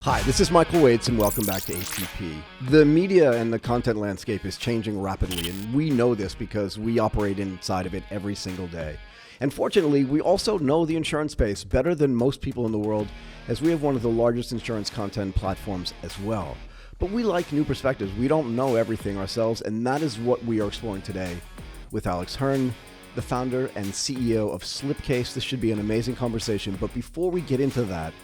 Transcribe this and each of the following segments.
Hi, this is Michael Waitze, and welcome back to ATP. The media and the content landscape is changing rapidly, and we know this because we operate inside of it every single day. And fortunately, we also know the insurance space better than most people in the world, as we have one of the largest insurance content platforms as well. But we like new perspectives. We don't know everything ourselves, and that is what we are exploring today with Alex Hearn, the founder and CEO of Slipcase. This should be an amazing conversation, but before we get into that,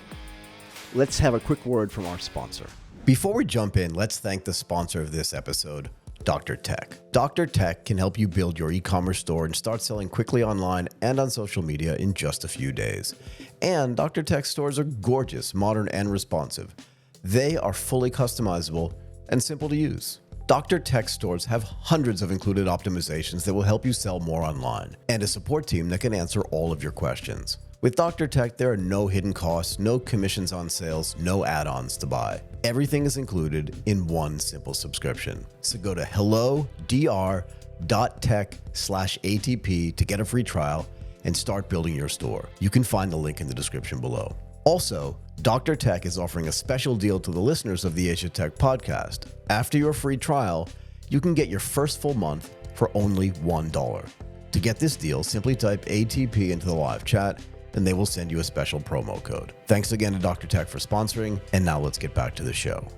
let's have a quick word from our sponsor. Before we jump in, let's thank the sponsor of this episode, Dr. Tech. Dr. Tech can help you build your e-commerce store and start selling quickly online and on social media in just a few days. And Dr. Tech stores are gorgeous, modern, and responsive. They are fully customizable and simple to use. Dr. Tech stores have hundreds of included optimizations that will help you sell more online, and a support team that can answer all of your questions. With Dr. Tech, there are no hidden costs, no commissions on sales, no add-ons to buy. Everything is included in one simple subscription. So go to hello.dr.tech/ATP to get a free trial and start building your store. You can find the link in the description below. Also, Dr. Tech is offering a special deal to the listeners of the Asia Tech podcast. After your free trial, you can get your first full month for only $1. To get this deal, simply type ATP into the live chat, and they will send you a special promo code. Thanks again to Dr. Tech for sponsoring, and now let's get back to the show.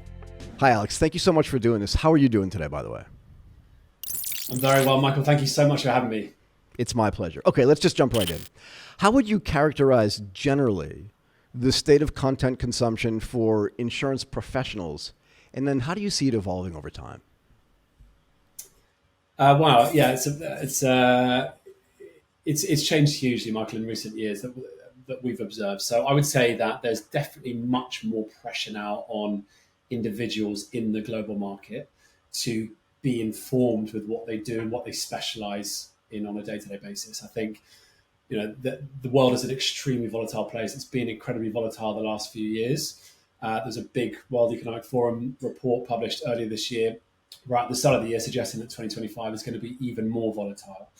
Hi, Alex. Thank you so much for doing this. How are you doing today, by the way? I'm very well, Michael. Thank you so much for having me. It's my pleasure. Okay, let's just jump right in. How would you characterize generally the state of content consumption for insurance professionals, and then how do you see it evolving over time? Wow, yeah, it's changed hugely, Michael, in recent years that we've observed. So I would say that there's definitely much more pressure now on individuals in the global market to be informed with what they do and what they specialize in on a day-to-day basis. I think, the world is an extremely volatile place. It's been incredibly volatile the last few years. There's a big World Economic Forum report published earlier this year, right at the start of the year, suggesting that 2025 is going to be even more volatile.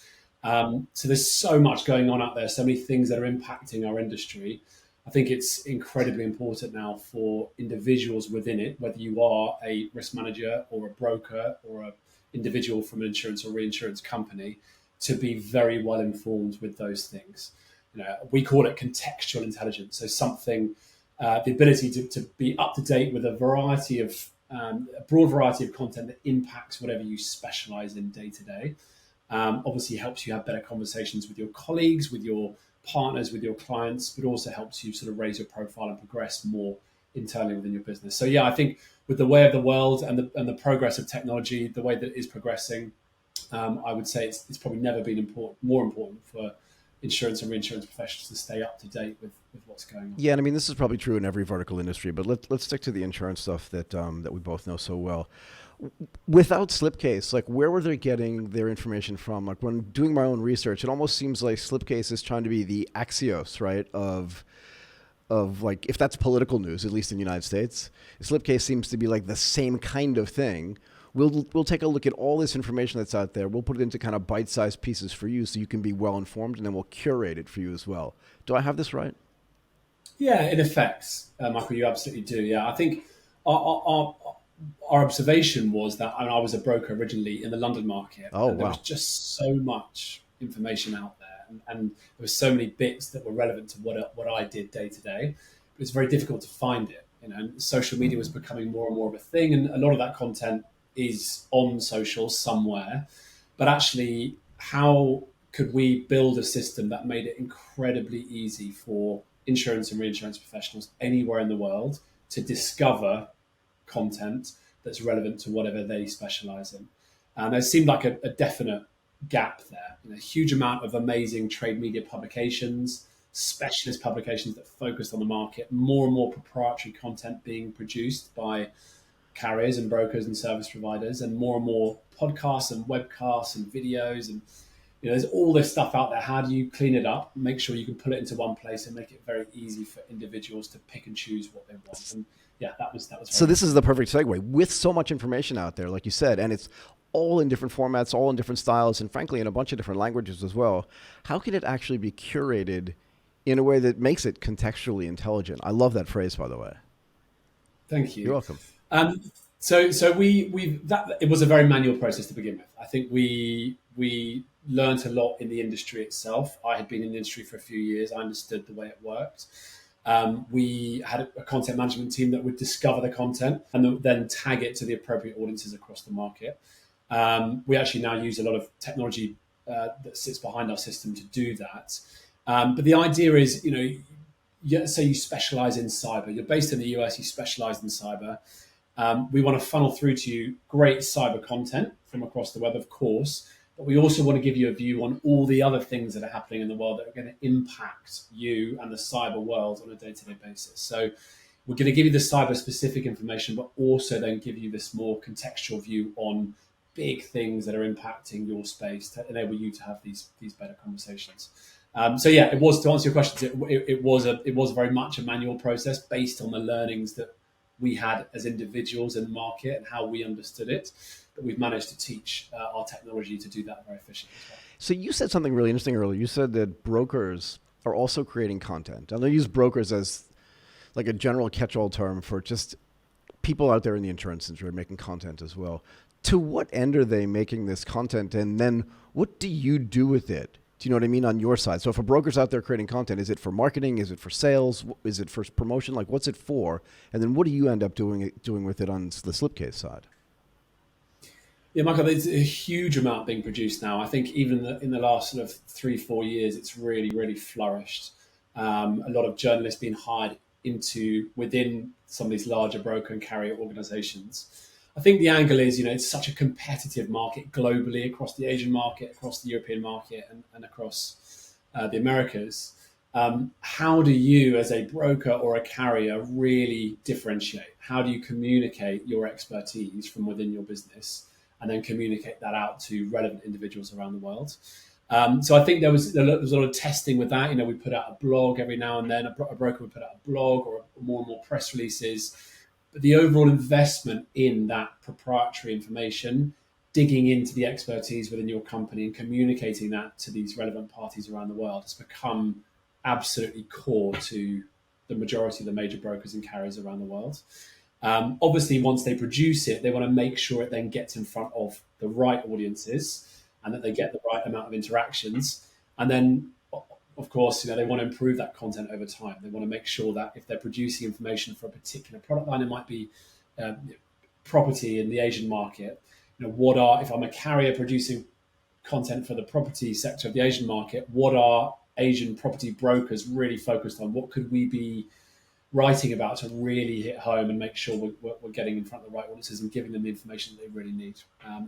So there's so much going on out there, so many things that are impacting our industry. I think it's incredibly important now for individuals within it, whether you are a risk manager or a broker or an individual from an insurance or reinsurance company, to be very well informed with those things. We call it contextual intelligence. So something, the ability to be up to date with a broad variety of content that impacts whatever you specialize in day to day. Obviously helps you have better conversations with your colleagues, with your partners, with your clients, but also helps you sort of raise your profile and progress more internally within your business. So yeah, I think with the way of the world and the progress of technology, the way that it is progressing, I would say it's probably never been more important for insurance and reinsurance professionals to stay up to date with what's going on. Yeah, and I mean, this is probably true in every vertical industry, but let's stick to the insurance stuff that we both know so well. Without Slipcase, where were they getting their information from? When doing my own research, it almost seems like Slipcase is trying to be the Axios, right, of if that's political news, at least in the United States. Slipcase seems to be the same kind of thing. We'll take a look at all this information that's out there. We'll put it into kind of bite-sized pieces for you so you can be well-informed, and then we'll curate it for you as well. Do I have this right? Yeah, in effect, Michael, you absolutely do. Yeah, I think our observation was that I was a broker originally in the London market. Oh, and there wow. was just so much information out there, and there were so many bits that were relevant to what I did day to day. It was very difficult to find it. And social media was becoming more and more of a thing, and a lot of that content is on social somewhere. But actually, how could we build a system that made it incredibly easy for insurance and reinsurance professionals anywhere in the world to discover content that's relevant to whatever they specialize in? And there seemed like a definite gap there. A huge amount of amazing trade media publications, specialist publications that focused on the market, more and more proprietary content being produced by carriers and brokers and service providers, and more podcasts and webcasts and videos. And there's all this stuff out there. How do you clean it up, make sure you can put it into one place and make it very easy for individuals to pick and choose what they want? And yeah, that was so this is the perfect segue. With so much information out there, like you said, and it's all in different formats, all in different styles, and frankly in a bunch of different languages as well, how can it actually be curated in a way that makes it contextually intelligent? I love that phrase, by the way. Thank You're you. welcome. So we that it was a very manual process to begin with. I think we learned a lot in the industry itself. I had been in the industry for a few years. I understood the way it worked. We had a content management team that would discover the content and then tag it to the appropriate audiences across the market. We actually now use a lot of technology that sits behind our system to do that. But the idea is, say you specialize in cyber, you're based in the US, you specialize in cyber. We want to funnel through to you great cyber content from across the web, of course, but we also want to give you a view on all the other things that are happening in the world that are going to impact you and the cyber world on a day-to-day basis. So we're going to give you the cyber specific information, but also then give you this more contextual view on big things that are impacting your space to enable you to have these better conversations. So yeah, it was, to answer your questions, it was very much a manual process based on the learnings that we had as individuals in the market and how we understood it. But we've managed to teach our technology to do that very efficiently as well. So you said something really interesting earlier. You said that brokers are also creating content. And I use brokers as like a general catch-all term for just people out there in the insurance industry making content as well. To what end are they making this content? And then what do you do with it? Do you know what I mean on your side? So if a broker's out there creating content, is it for marketing? Is it for sales? Is it for promotion? Like, what's it for? And then what do you end up doing with it on the Slipcase side? Yeah, Michael, there's a huge amount being produced now. I think even in the last sort of 3-4 years, it's really, really flourished. A lot of journalists being hired within some of these larger broker and carrier organizations. I think the angle is, it's such a competitive market globally across the Asian market, across the European market, and across the Americas. How do you, as a broker or a carrier, really differentiate? How do you communicate your expertise from within your business and then communicate that out to relevant individuals around the world? So I think there was a lot of testing with that. We put out a blog every now and then. A broker would put out a blog or more and more press releases. But the overall investment in that proprietary information, digging into the expertise within your company and communicating that to these relevant parties around the world has become absolutely core to the majority of the major brokers and carriers around the world. Obviously, once they produce it, they want to make sure it then gets in front of the right audiences and that they get the right amount of interactions. And then, of course, they want to improve that content over time. They want to make sure that if they're producing information for a particular product line, it might be property in the Asian market. If I'm a carrier producing content for the property sector of the Asian market, what are Asian property brokers really focused on? What could we be writing about to really hit home and make sure we're getting in front of the right audiences and giving them the information that they really need?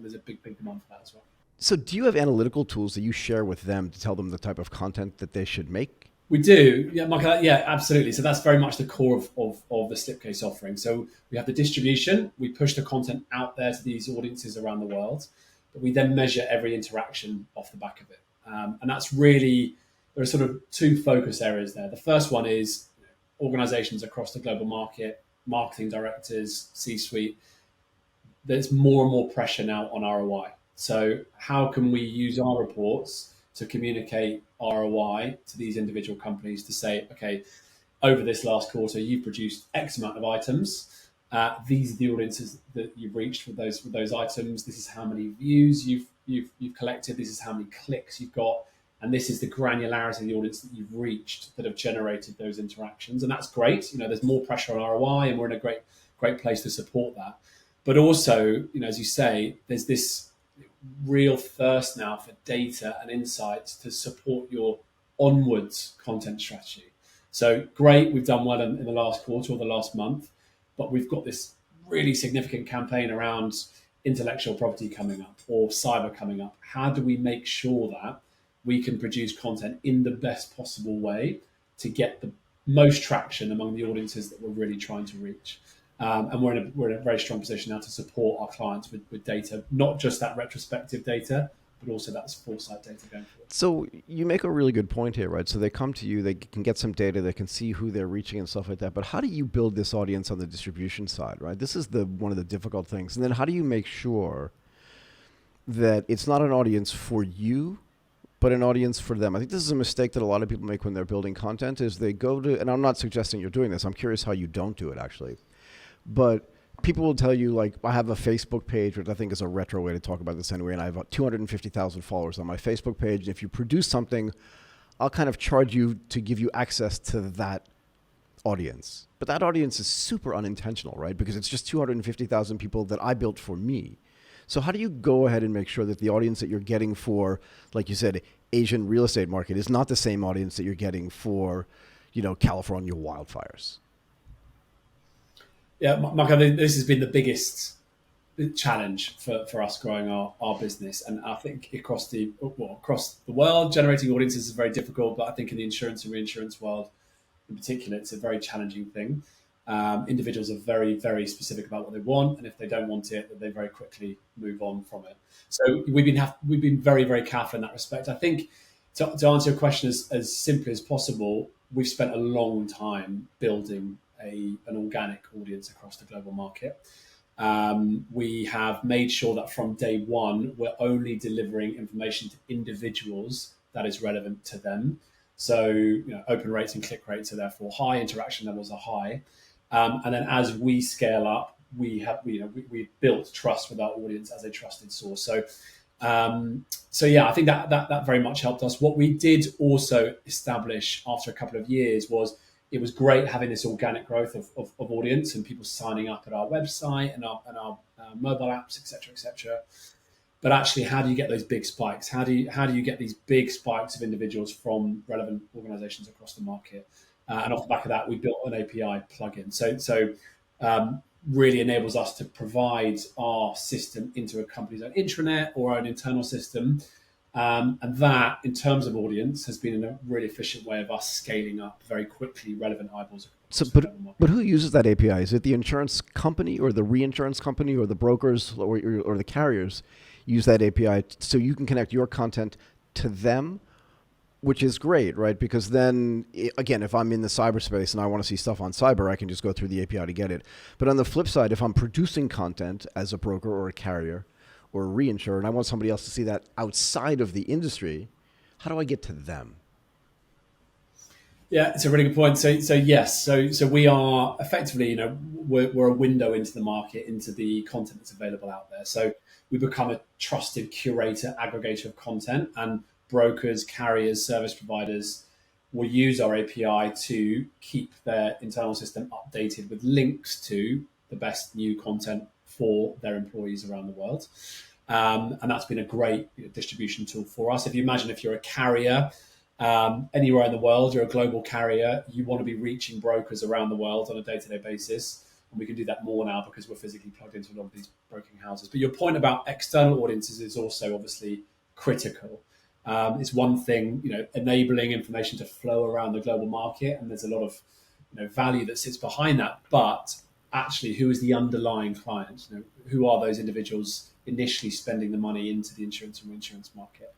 There's a big demand for that as well. So do you have analytical tools that you share with them to tell them the type of content that they should make? We do. Yeah, Michael, yeah, absolutely. So that's very much the core of the Slipcase offering. So we have the distribution. We push the content out there to these audiences around the world, but we then measure every interaction off the back of it. And that's really, there are sort of two focus areas there. The first one is organizations across the global market, marketing directors, C-suite. There's more and more pressure now on ROI. So how can we use our reports to communicate ROI to these individual companies to say, okay, over this last quarter, you've produced X amount of items. These are the audiences that you've reached with those items. This is how many views you've collected. This is how many clicks you've got. And this is the granularity of the audience that you've reached that have generated those interactions. And that's great. There's more pressure on ROI and we're in a great place to support that. But also, as you say, there's this real thirst now for data and insights to support your onwards content strategy. So great, we've done well in the last quarter or the last month, but we've got this really significant campaign around intellectual property coming up or cyber coming up. How do we make sure that we can produce content in the best possible way to get the most traction among the audiences that we're really trying to reach? And we're in a very strong position now to support our clients with data, not just that retrospective data, but also that foresight data going forward. So you make a really good point here, right? So they come to you, they can get some data, they can see who they're reaching and stuff like that. But how do you build this audience on the distribution side, right? This is one of the difficult things. And then how do you make sure that it's not an audience for you, but an audience for them? I think this is a mistake that a lot of people make when they're building content is they go to, and I'm not suggesting you're doing this, I'm curious how you don't do it actually. But people will tell you, like, I have a Facebook page, which I think is a retro way to talk about this anyway, and I have 250,000 followers on my Facebook page. If you produce something, I'll kind of charge you to give you access to that audience. But that audience is super unintentional, right? Because it's just 250,000 people that I built for me. So how do you go ahead and make sure that the audience that you're getting for, like you said, Asian real estate market is not the same audience that you're getting for, California wildfires? Yeah, Mark, I think this has been the biggest challenge for us growing our business. And I think across the world, generating audiences is very difficult. But I think in the insurance and reinsurance world in particular, it's a very challenging thing. Individuals are very, very specific about what they want, and if they don't want it, they very quickly move on from it. So we've been very, very careful in that respect. I think to answer your question as simply as possible, we've spent a long time building an organic audience across the global market. We have made sure that from day one, we're only delivering information to individuals that is relevant to them. So, open rates and click rates are therefore high, interaction levels are high. And then as we scale up, we built trust with our audience as a trusted source. So yeah, I think that very much helped us. What we did also establish after a couple of years was it was great having this organic growth of audience and people signing up at our website and our mobile apps, et cetera, et cetera. But actually, how do you get those big spikes? How do you get these big spikes of individuals from relevant organizations across the market? And off the back of that, we built an API plugin. So really enables us to provide our system into a company's own intranet or own internal system. And that, in terms of audience, has been a really efficient way of us scaling up very quickly relevant eyeballs. But who uses that API? Is it the insurance company or the reinsurance company or the brokers or the carriers use that API so you can connect your content to them? Which is great, right? Because then, again, if I'm in the cyberspace and I want to see stuff on cyber, I can just go through the API to get it. But on the flip side, if I'm producing content as a broker or a carrier or a reinsurer, and I want somebody else to see that outside of the industry, how do I get to them? Yeah, it's a really good point. So yes, so we are effectively, we're a window into the market, into the content that's available out there. So we become a trusted curator, aggregator of content, and brokers, carriers, service providers will use our API to keep their internal system updated with links to the best new content for their employees around the world. And that's been a great distribution tool for us. If you imagine if you're a carrier anywhere in the world, you're a global carrier, you want to be reaching brokers around the world on a day-to-day basis. And we can do that more now because we're physically plugged into a lot of these broking houses. But your point about external audiences is also obviously critical. It's one thing, enabling information to flow around the global market, and there's a lot of value that sits behind that. But actually, who is the underlying client? Who are those individuals initially spending the money into the insurance and reinsurance market?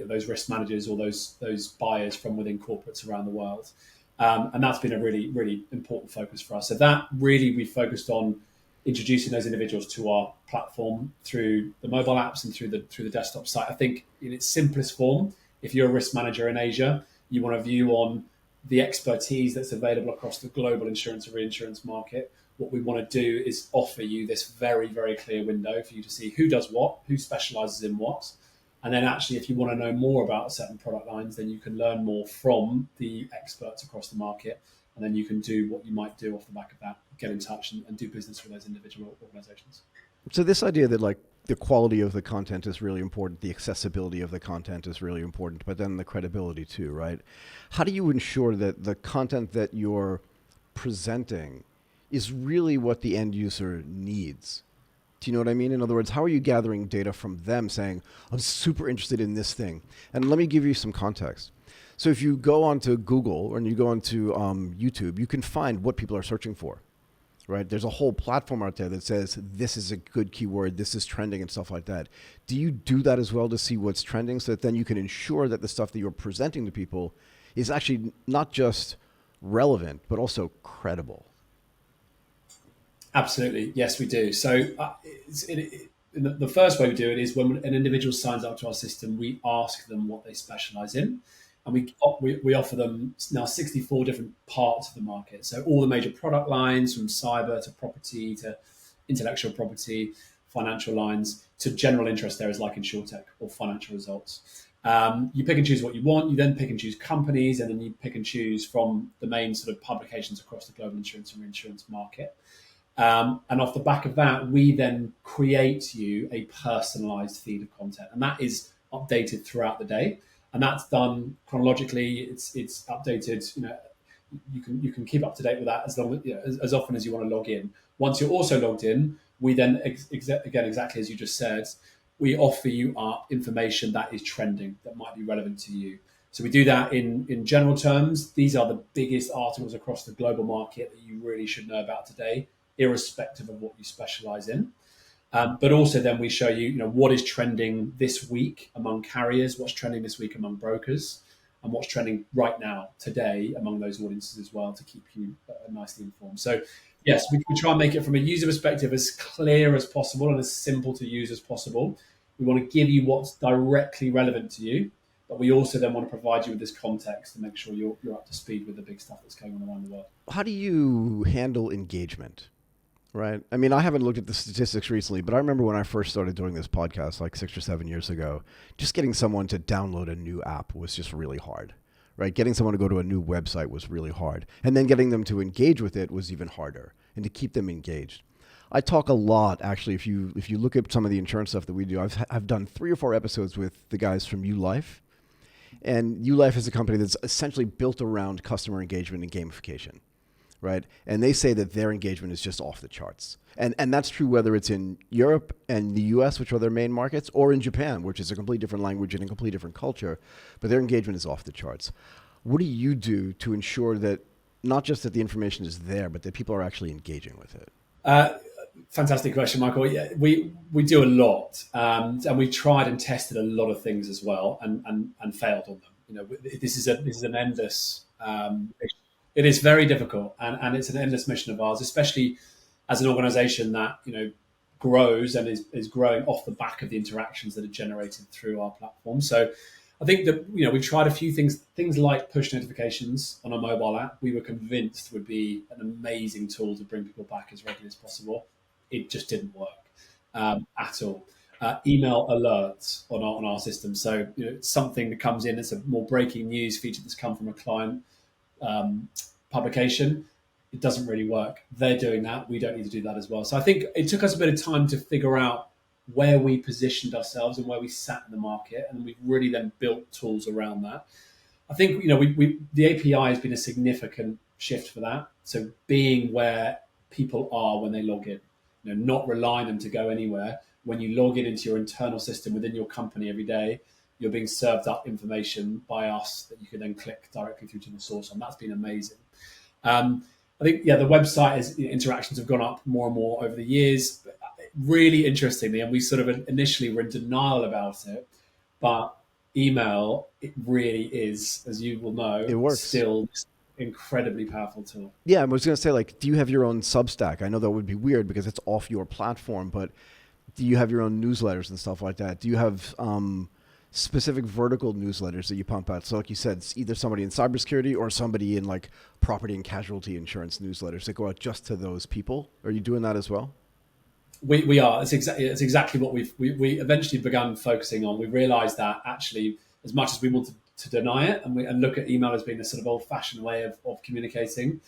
Those risk managers or those buyers from within corporates around the world. And that's been a really, really important focus for us. So that really we focused on introducing those individuals to our platform through the mobile apps and through the desktop site. I think in its simplest form, if you're a risk manager in Asia, you want a view on the expertise that's available across the global insurance and reinsurance market. What we want to do is offer you this very, very clear window for you to see who does what, who specializes in what. And then actually, if you want to know more about certain product lines, then you can learn more from the experts across the market. And then you can do what you might do off the back of that, get in touch and do business with those individual organizations. So this idea that like the quality of the content is really important, the accessibility of the content is really important, but then the credibility too, right? How do you ensure that the content that you're presenting is really what the end user needs? Do you know what I mean? In other words, how are you gathering data from them saying, I'm super interested in this thing? And let me give you some context. So if you go onto Google or you go onto YouTube, you can find what people are searching for, right? There's a whole platform out there that says, this is a good keyword, this is trending and stuff like that. Do you do that as well to see what's trending so that then you can ensure that the stuff that you're presenting to people is actually not just relevant, but also credible? Absolutely. Yes, we do. So the first way we do it is when an individual signs up to our system, we ask them what they specialize in. and we offer them now 64 different parts of the market. So all the major product lines, from cyber to property to intellectual property, financial lines to general interest areas like insurtech or financial results. You pick and choose what you want. You then pick and choose companies, and then you pick and choose from the main sort of publications across the global insurance and reinsurance market. And off the back of that, we then create you a personalized feed of content, and that is updated throughout the day. And that's done chronologically. It's updated. You can keep up to date with that as often as you want to log in. Once you're also logged in, we then again, exactly as you just said, we offer you information that is trending, that might be relevant to you. So we do that in general terms. These are the biggest articles across the global market that you really should know about today, irrespective of what you specialize in. But also then we show you, what is trending this week among carriers, what's trending this week among brokers, and what's trending right now, today, among those audiences as well, to keep you nicely informed. So yes, we try and make it from a user perspective as clear as possible and as simple to use as possible. We want to give you what's directly relevant to you, but we also then want to provide you with this context to make sure you're up to speed with the big stuff that's going on around the world. How do you handle engagement? Right. I mean, I haven't looked at the statistics recently, but I remember when I first started doing this podcast like 6 or 7 years ago, just getting someone to download a new app was just really hard, right? Getting someone to go to a new website was really hard. And then getting them to engage with it was even harder, and to keep them engaged. I talk a lot, actually, if you look at some of the insurance stuff that we do. I've done 3 or 4 episodes with the guys from ULife. And ULife is a company that's essentially built around customer engagement and gamification. Right. And they say that their engagement is just off the charts. And that's true whether it's in Europe and the US, which are their main markets, or in Japan, which is a completely different language and a completely different culture. But their engagement is off the charts. What do you do to ensure that not just that the information is there, but that people are actually engaging with it? Fantastic question, Michael. Yeah, we do a lot. And we tried and tested a lot of things as well and failed on them. This is an endless it is very difficult, and it's an endless mission of ours, especially as an organization that grows and is growing off the back of the interactions that are generated through our platform. So I think that we've tried a few things like push notifications on our mobile app. We were convinced would be an amazing tool to bring people back as regularly as possible. It just didn't work at all. Email alerts on our system. So something that comes in, it's a more breaking news feature that's come from a client publication, it doesn't really work. They're doing that. We don't need to do that as well. So I think it took us a bit of time to figure out where we positioned ourselves and where we sat in the market, and we've really then built tools around that. I think the API has been a significant shift for that. So being where people are when they log in, not relying them to go anywhere. When you log in into your internal system within your company every day, you're being served up information by us that you can then click directly through to the source on. That's been amazing. I think, the website interactions have gone up more and more over the years. Really interestingly, and we sort of initially were in denial about it, but email, it really is, as you will know, it works. Still incredibly powerful tool. Yeah, I was going to say, do you have your own Substack? I know that would be weird because it's off your platform, but do you have your own newsletters and stuff like that? Do you have specific vertical newsletters that you pump out? So like you said, it's either somebody in cybersecurity or somebody in property and casualty insurance newsletters that go out just to those people. Are you doing that as well? We are. It's exactly what we eventually began focusing on. We realized that actually, as much as we wanted to deny it and look at email as being a sort of old-fashioned way of communicating,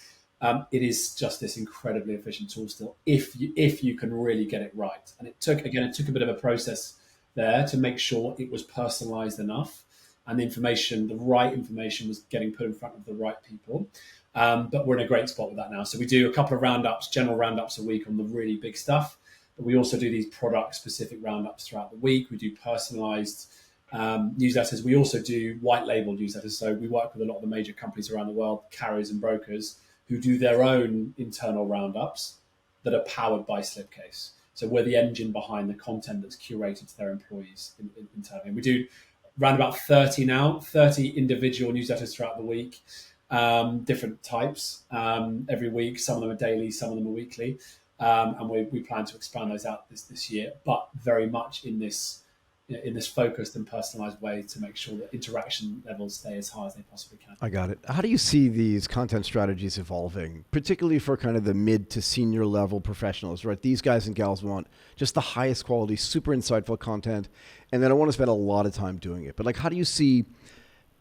it is just this incredibly efficient tool still, if you can really get it right. And it took a bit of a process there to make sure it was personalized enough and the right information was getting put in front of the right people. But we're in a great spot with that now. So we do a couple of general roundups a week on the really big stuff. But we also do these product-specific roundups throughout the week. We do personalized newsletters. We also do white label newsletters. So we work with a lot of the major companies around the world, carriers and brokers, who do their own internal roundups that are powered by Slipcase. So we're the engine behind the content that's curated to their employees internally. And we do around about 30 individual newsletters throughout the week, different types every week. Some of them are daily, some of them are weekly. And we plan to expand those out this year, but very much in this in this focused and personalized way to make sure that interaction levels stay as high as they possibly can. I got it. How do you see these content strategies evolving, particularly for kind of the mid to senior level professionals, right? These guys and gals want just the highest quality, super insightful content, and they don't want to spend a lot of time doing it. But like, how do you see,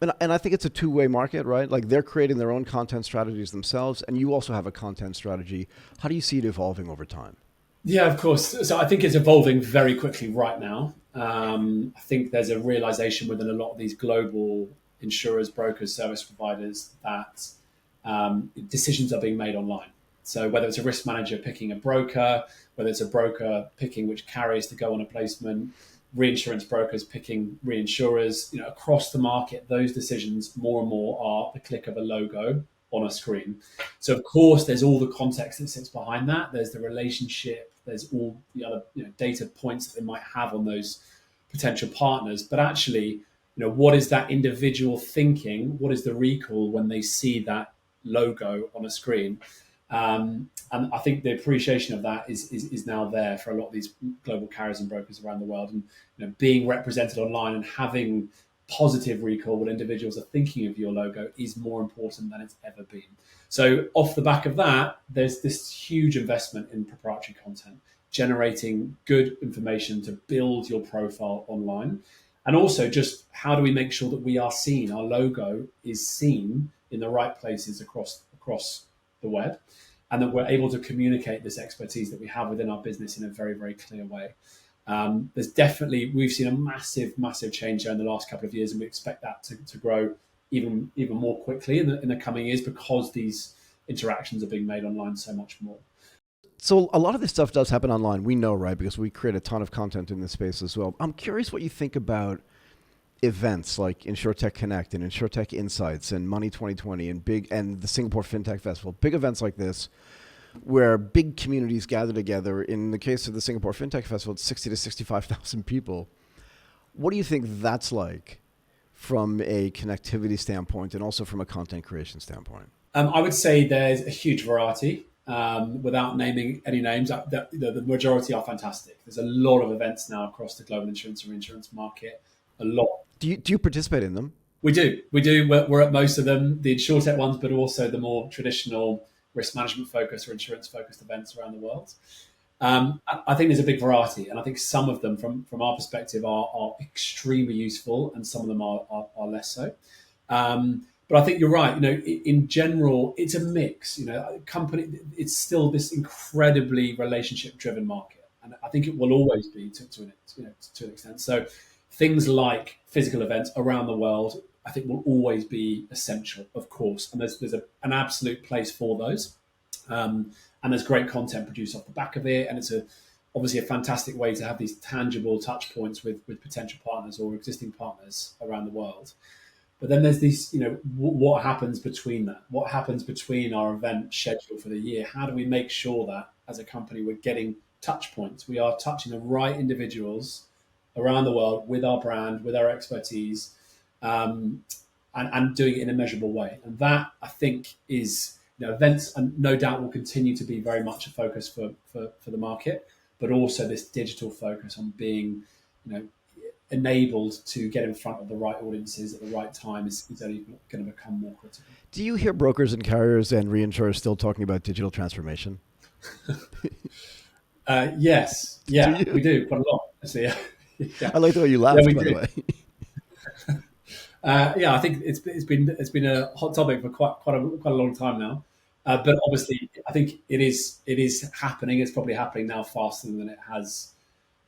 and I think it's a two-way market, right? Like they're creating their own content strategies themselves, and you also have a content strategy. How do you see it evolving over time? Yeah, of course. So I think it's evolving very quickly right now. I think there's a realization within a lot of these global insurers, brokers, service providers that decisions are being made online. So whether it's a risk manager picking a broker, whether it's a broker picking which carriers to go on a placement, reinsurance brokers picking reinsurers, across the market, those decisions more and more are the click of a logo on a screen. So of course, there's all the context that sits behind that. There's the relationship. There's all the other data points that they might have on those potential partners. But actually, what is that individual thinking? What is the recall when they see that logo on a screen? And I think the appreciation of that is now there for a lot of these global carriers and brokers around the world. And being represented online and having positive recall, what individuals are thinking of your logo, is more important than it's ever been. So off the back of that, there's this huge investment in proprietary content, generating good information to build your profile online. And also just how do we make sure that we are seen, our logo is seen in the right places across the web, and that we're able to communicate this expertise that we have within our business in a very, very clear way. We've seen a massive change there in the last couple of years, and we expect that to grow even more quickly in the coming years, because these interactions are being made online so much more. So a lot of this stuff does happen online. We know, right? Because we create a ton of content in this space as well. I'm curious what you think about events like InsurTech Connect and InsurTech Insights and Money 2020 and the Singapore FinTech Festival, big events like this, where big communities gather together. In the case of the Singapore FinTech Festival, it's 60 to 65,000 people. What do you think that's like from a connectivity standpoint and also from a content creation standpoint? I would say there's a huge variety. Without naming any names, the majority are fantastic. There's a lot of events now across the global insurance and reinsurance market. A lot. Do you participate in them? We do. We're at most of them, the InsurTech ones, but also the more traditional risk management focused or insurance focused events around the world. I think there's a big variety, and I think some of them, from our perspective, are extremely useful, and some of them are less so. But I think you're right. In general, it's a mix. It's still this incredibly relationship-driven market, and I think it will always be to an extent. So things like physical events around the world, I think, will always be essential, of course, and there's an absolute place for those. And there's great content produced off the back of it, and it's obviously a fantastic way to have these tangible touch points with potential partners or existing partners around the world. But then there's these, what happens between that? What happens between our event schedule for the year? How do we make sure that as a company we're getting touch points? We are touching the right individuals around the world with our brand, with our expertise, and doing it in a measurable way. And that, I think, is events, and no doubt will continue to be very much a focus for the market, but also this digital focus on being enabled to get in front of the right audiences at the right time is only going to become more critical. Do you hear brokers and carriers and reinsurers still talking about digital transformation? Yes. Yeah, we do quite a lot, actually. Yeah. I like the way you laughed, by the way. I think it's been a hot topic for quite a long time now. But obviously, I think it is happening. It's probably happening now faster than it has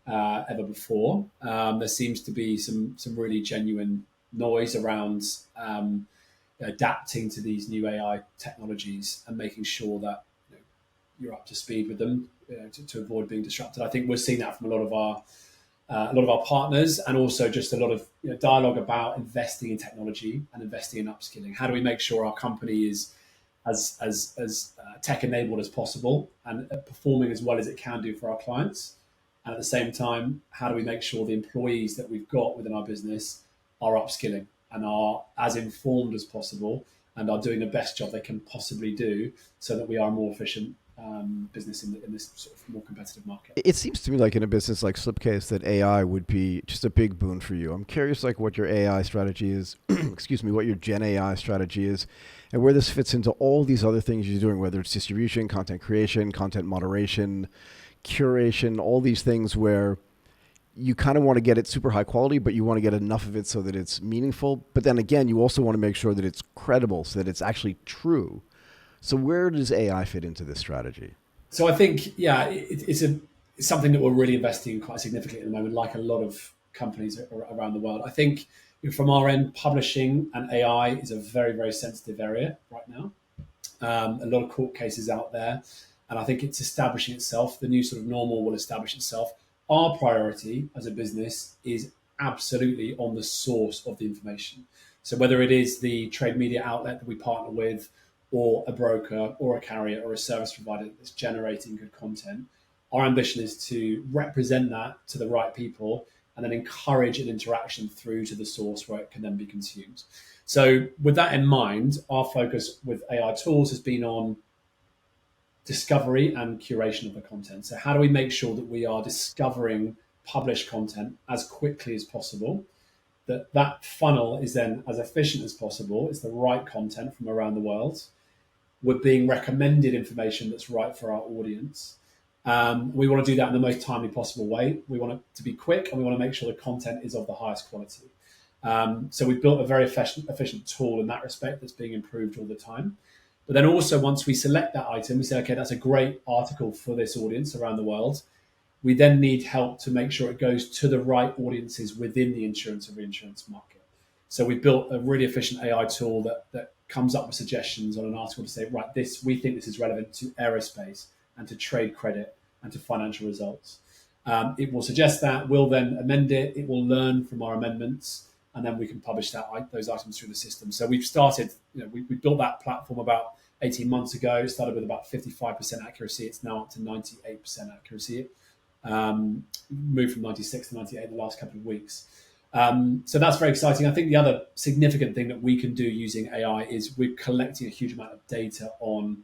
ever before. There seems to be some really genuine noise around adapting to these new AI technologies and making sure that you're up to speed with them to avoid being disrupted. I think we're seeing that from a lot of our partners, and also just a lot of dialogue about investing in technology and investing in upskilling. How do we make sure our company is as tech enabled as possible and performing as well as it can do for our clients? And at the same time, how do we make sure the employees that we've got within our business are upskilling and are as informed as possible and are doing the best job they can possibly do, so that we are a more efficient business in this sort of more competitive market. It seems to me like in a business like Slipcase that AI would be just a big boon for you. I'm curious like what your AI strategy is, excuse me, what your Gen AI strategy is, and where this fits into all these other things you're doing, whether it's distribution, content creation, content moderation, curation, all these things where you kind of want to get it super high quality, but you want to get enough of it so that it's meaningful. But then again, you also want to make sure that it's credible so that it's actually true. So where does AI fit into this strategy? So I think, yeah, it's something that we're really investing in quite significantly at the moment, like a lot of companies around the world. I think from our end, publishing and AI is a very, very sensitive area right now. A lot of court cases out there, and I think it's establishing itself. The new sort of normal will establish itself. Our priority as a business is absolutely on the source of the information. So whether it is the trade media outlet that we partner with, or a broker or a carrier or a service provider that's generating good content, our ambition is to represent that to the right people and then encourage an interaction through to the source where it can then be consumed. So with that in mind, our focus with AI tools has been on discovery and curation of the content. So how do we make sure that we are discovering published content as quickly as possible, that funnel is then as efficient as possible, it's the right content from around the world, we're being recommended information that's right for our audience. We want to do that in the most timely possible way. We want it to be quick, and we want to make sure the content is of the highest quality. So we've built a very efficient tool in that respect that's being improved all the time. But then also once we select that item, we say, okay, that's a great article for this audience around the world. We then need help to make sure it goes to the right audiences within the insurance and reinsurance market. So we built a really efficient AI tool that comes up with suggestions on an article to say, right, we think this is relevant to aerospace and to trade credit and to financial results. It will suggest that, we'll then amend it, it will learn from our amendments, and then we can publish those items through the system. So we've started, we built that platform about 18 months ago. It started with about 55% accuracy. It's now up to 98% accuracy. Moved from 96 to 98 in the last couple of weeks. So that's very exciting. I think the other significant thing that we can do using AI is we're collecting a huge amount of data on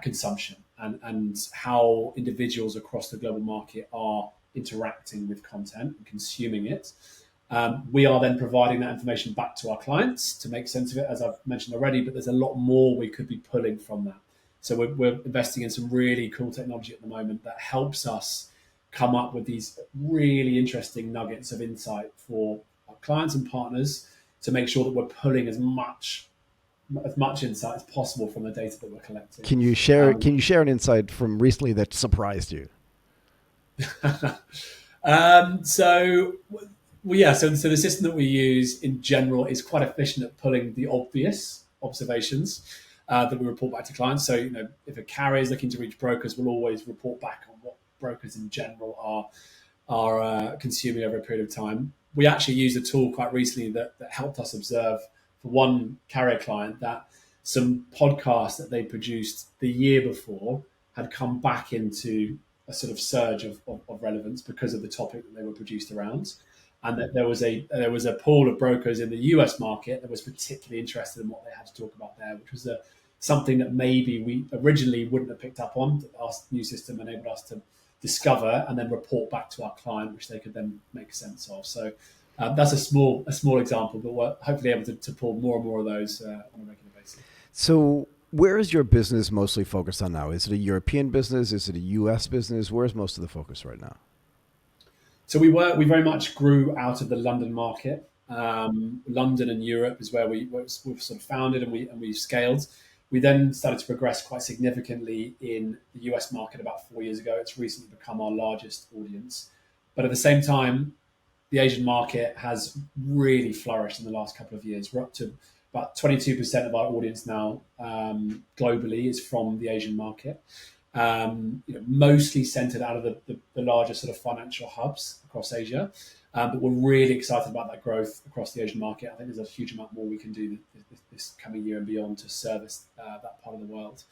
consumption and how individuals across the global market are interacting with content and consuming it. We are then providing that information back to our clients to make sense of it, as I've mentioned already, but there's a lot more we could be pulling from that. So we're investing in some really cool technology at the moment that helps us come up with these really interesting nuggets of insight for our clients and partners to make sure that we're pulling as much insight as possible from the data that we're collecting. Can you share an insight from recently that surprised you? So the system that we use in general is quite efficient at pulling the obvious observations that we report back to clients. So, if a carrier is looking to reach brokers, we'll always report back on what brokers in general are consuming over a period of time. We actually used a tool quite recently that helped us observe for one carrier client that some podcasts that they produced the year before had come back into a sort of surge of relevance because of the topic that they were produced around. And that there was a pool of brokers in the US market that was particularly interested in what they had to talk about there, which was something that maybe we originally wouldn't have picked up on. Our new system enabled us to discover and then report back to our client, which they could then make sense of. So that's a small example, but we're hopefully able to pull more and more of those on a regular basis. So where is your business mostly focused on now? Is it a European business? Is it a US business? Where's most of the focus right now? So we very much grew out of the London market. London and Europe is where we've sort of founded and we've scaled. We then started to progress quite significantly in the US market about 4 years ago. It's recently become our largest audience. But at the same time, the Asian market has really flourished in the last couple of years. We're up to about 22% of our audience now globally is from the Asian market. Mostly centered out of the larger sort of financial hubs across Asia. But we're really excited about that growth across the Asian market. I think there's a huge amount more we can do this coming year and beyond to service that part of the world.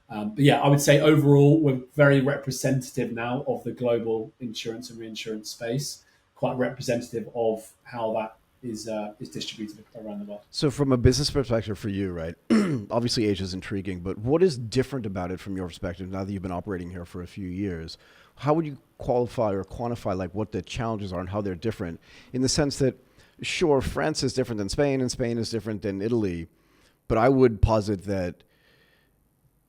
But yeah, I would say overall, we're very representative now of the global insurance and reinsurance space, quite representative of how that is distributed around the world. So from a business perspective for you, right? Obviously Asia is intriguing, but what is different about it from your perspective now that you've been operating here for a few years? How would you qualify or quantify like what the challenges are and how they're different in the sense that sure, France is different than Spain and Spain is different than Italy, but I would posit that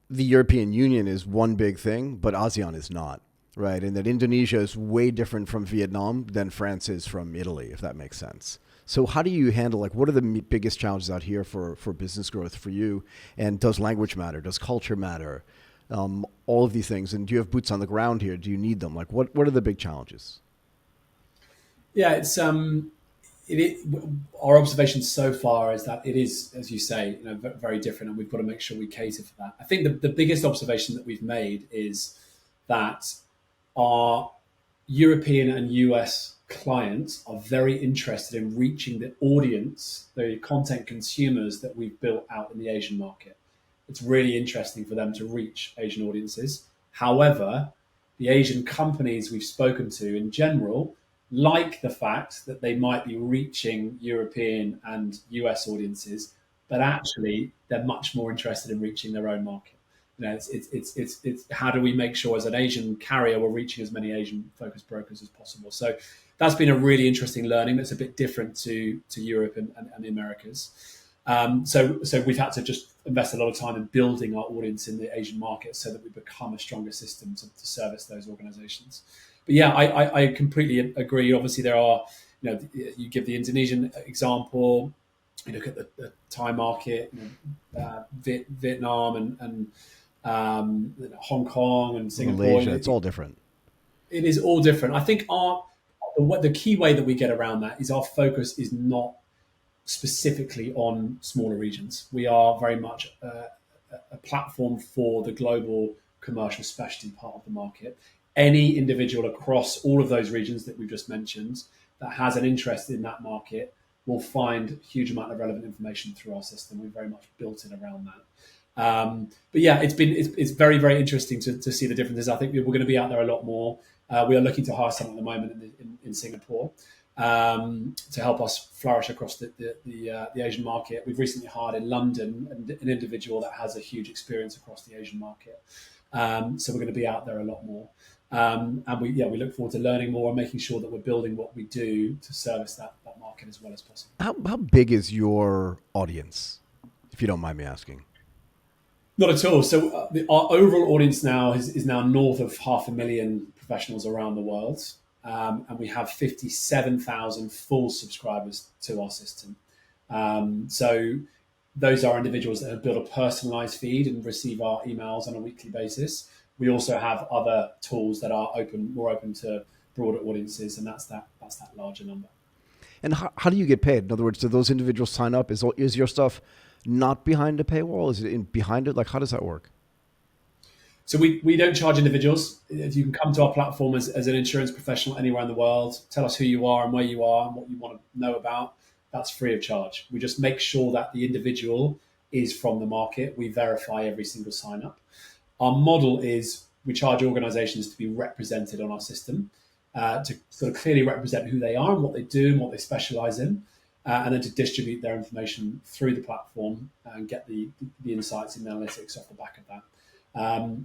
the European Union is one big thing, but ASEAN is not, right? And that Indonesia is way different from Vietnam than France is from Italy, if that makes sense. So how do you handle, like, what are the biggest challenges out here for business growth for you? And does language matter? Does culture matter? All of these things. And do you have boots on the ground here? Do you need them? Like, what are the big challenges? Yeah, our observation so far is that it is, as you say, very different, and we've got to make sure we cater for that. I think the biggest observation that we've made is that our European and US clients are very interested in reaching the audience, the content consumers that we've built out in the Asian market. It's really interesting for them to reach Asian audiences. However, the Asian companies we've spoken to in general like the fact that they might be reaching European and US audiences, but actually they're much more interested in reaching their own market. It's how do we make sure as an Asian carrier we're reaching as many Asian focused brokers as possible. So that's been a really interesting learning that's a bit different to Europe and the Americas. So we've had to just invest a lot of time in building our audience in the Asian market so that we become a stronger system to service those organizations. But yeah, I completely agree. Obviously, there are, you give the Indonesian example, you look at the Thai market, Vietnam and Hong Kong and Singapore. Malaysia, it's all different. It is all different. I think the key way that we get around that is our focus is not specifically on smaller regions. We are very much a platform for the global commercial specialty part of the market. Any individual across all of those regions that we've just mentioned that has an interest in that market will find a huge amount of relevant information through our system. We've very much built it around that. But yeah, it's very, very interesting to see the differences. I think we're going to be out there a lot more. We are looking to hire someone at the moment in Singapore to help us flourish across the Asian market. We've recently hired in London an individual that has a huge experience across the Asian market. So we're going to be out there a lot more. And we look forward to learning more and making sure that we're building what we do to service that market as well as possible. How big is your audience, if you don't mind me asking? Not at all. So our overall audience now is now north of 500,000 professionals around the world. And we have 57,000 full subscribers to our system. So those are individuals that have built a personalized feed and receive our emails on a weekly basis. We also have other tools that are more open to broader audiences, and that's that larger number. And how do you get paid? In other words, do those individuals sign up? Is your stuff not behind a paywall? Is it behind it? Like, how does that work? So we don't charge individuals. You can come to our platform as an insurance professional anywhere in the world, tell us who you are and where you are and what you want to know about. That's free of charge. We just make sure that the individual is from the market. We verify every single sign up. Our model is we charge organizations to be represented on our system, to sort of clearly represent who they are and what they do and what they specialize in, and then to distribute their information through the platform and get the insights and analytics off the back of that.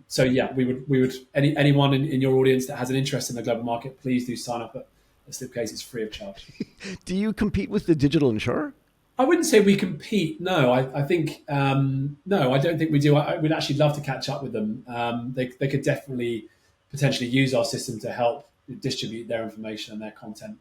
So yeah, we would anyone in your audience that has an interest in the global market, please do sign up at Slipcase. It's free of charge. Do you compete with the digital insurer? I wouldn't say we compete. No, I think no, I don't think we do. We'd actually love to catch up with them. They could definitely potentially use our system to help distribute their information and their content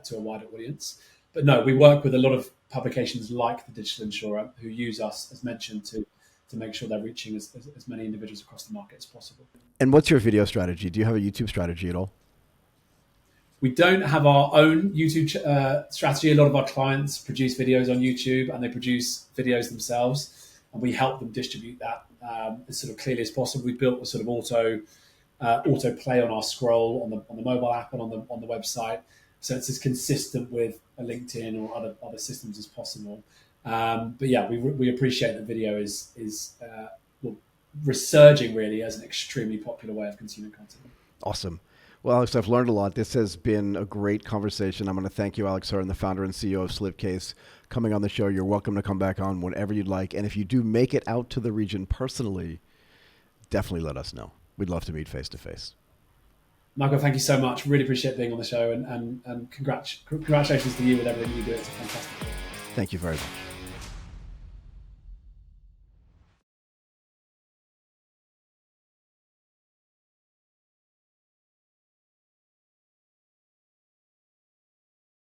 to a wider audience. But no, we work with a lot of publications like the Digital Insurer who use us, as mentioned, to make sure they're reaching as many individuals across the market as possible. And what's your video strategy? Do you have a YouTube strategy at all? We don't have our own YouTube strategy. A lot of our clients produce videos on YouTube and they produce videos themselves, and we help them distribute that as sort of clearly as possible. We built a sort of auto play on our scroll on the mobile app and on the website, so it's as consistent with a LinkedIn or other systems as possible. But yeah, we appreciate that video is resurging really as an extremely popular way of consuming content. Awesome. Well, Alex, I've learned a lot. This has been a great conversation. I'm going to thank you, Alex Hearn, the founder and CEO of Slipcase, coming on the show. You're welcome to come back on whenever you'd like. And if you do make it out to the region personally, definitely let us know. We'd love to meet face to face. Michael, thank you so much. Really appreciate being on the show, and congratulations to you with everything you do. It's a fantastic thing. Thank you very much.